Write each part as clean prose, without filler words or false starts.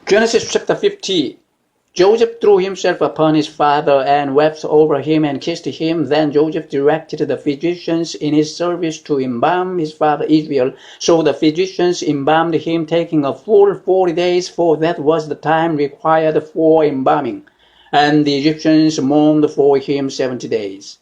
Genesis chapter 50. Joseph threw himself upon his father and wept over him and kissed him. Then Joseph directed the physicians in his service to embalm his father Israel. So the physicians embalmed him, taking a full 40 days, for that was the time required for embalming. And the Egyptians mourned for him 70 days.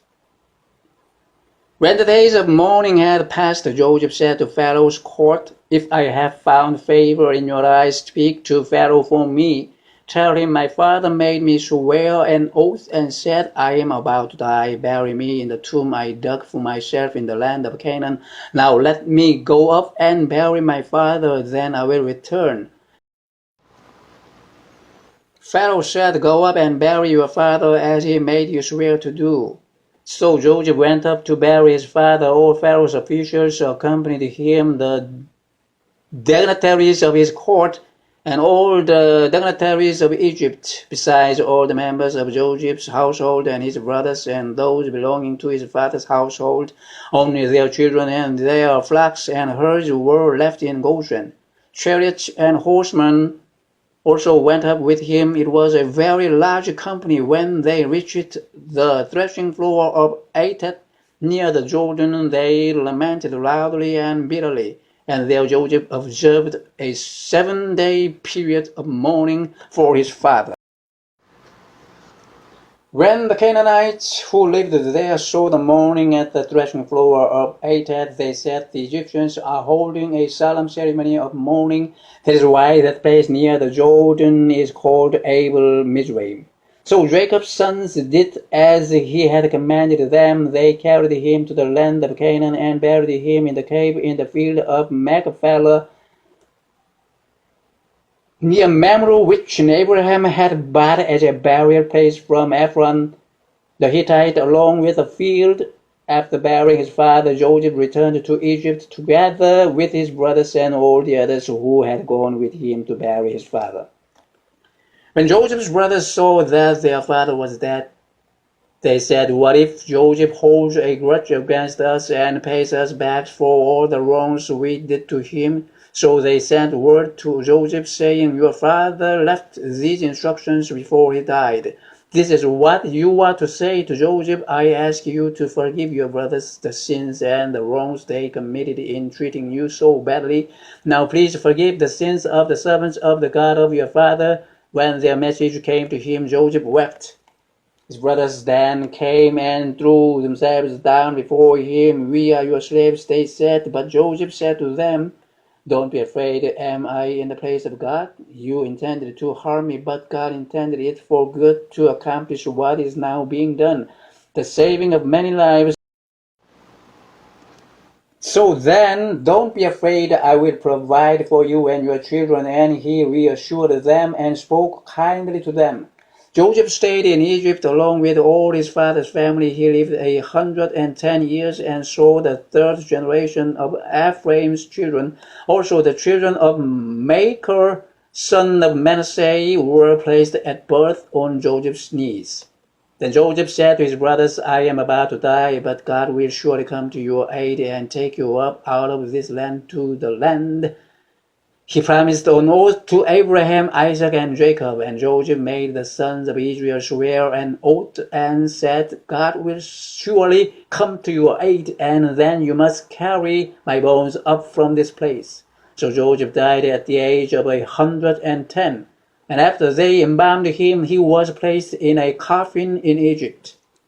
When the days of mourning had passed, Joseph said to Pharaoh's court, "If I have found favor in your eyes, speak to Pharaoh for me. Tell him, my father made me swear an oath and said, I am about to die. Bury me in the tomb I dug for myself in the land of Canaan. Now let me go up and bury my father, then I will return." Pharaoh said, "Go up and bury your father as he made you swear to do." So Joseph went up to bury his father. All Pharaoh's officials accompanied him, the dignitaries of his court, and all the dignitaries of Egypt, besides all the members of Joseph's household and his brothers and those belonging to his father's household. Only their children and their flocks and herds were left in Goshen. Chariots and horsemen also went up with him. It was a very large company. When they reached the threshing floor of Atad near the Jordan, they lamented loudly and bitterly. And there Joseph observed a 7-day period of mourning for his father. When the Canaanites who lived there saw the mourning at the threshing floor of Atad, they said, "The Egyptians are holding a solemn ceremony of mourning. That is why that place near the Jordan is called Abel Mizraim." So Jacob's sons did as he had commanded them. They carried him to the land of Canaan and buried him in the cave in the field of Machpelah near Mamre, which Abraham had bought as a burial place from Ephron the Hittite, along with the field. After burying his father, Joseph returned to Egypt together with his brothers and all the others who had gone with him to bury his father. When Joseph's brothers saw that their father was dead, they said, "What if Joseph holds a grudge against us and pays us back for all the wrongs we did to him?" So they sent word to Joseph, saying, "Your father left these instructions before he died. This is what you are to say to Joseph. I ask you to forgive your brothers the sins and the wrongs they committed in treating you so badly. Now please forgive the sins of the servants of the God of your father." When their message came to him, Joseph wept. His brothers then came and threw themselves down before him. "We are your slaves," they said. But Joseph said to them, "Don't be afraid. Am I in the place of God? You intended to harm me, but God intended it for good to accomplish what is now being done, the saving of many lives. So then, don't be afraid. I will provide for you and your children." And he reassured them and spoke kindly to them. Joseph stayed in Egypt along with all his father's family. He lived 110 years and saw the third generation of Ephraim's children. Also the children of Machir, son of Manasseh, were placed at birth on Joseph's knees. Then Joseph said to his brothers, "I am about to die, but God will surely come to your aid and take you up out of this land to the land He promised on oath to Abraham, Isaac, and Jacob." And Joseph made the sons of Israel swear an oath and said, "God will surely come to your aid, and then you must carry my bones up from this place." So Joseph died at the age of 110. And after they embalmed him, he was placed in a coffin in Egypt.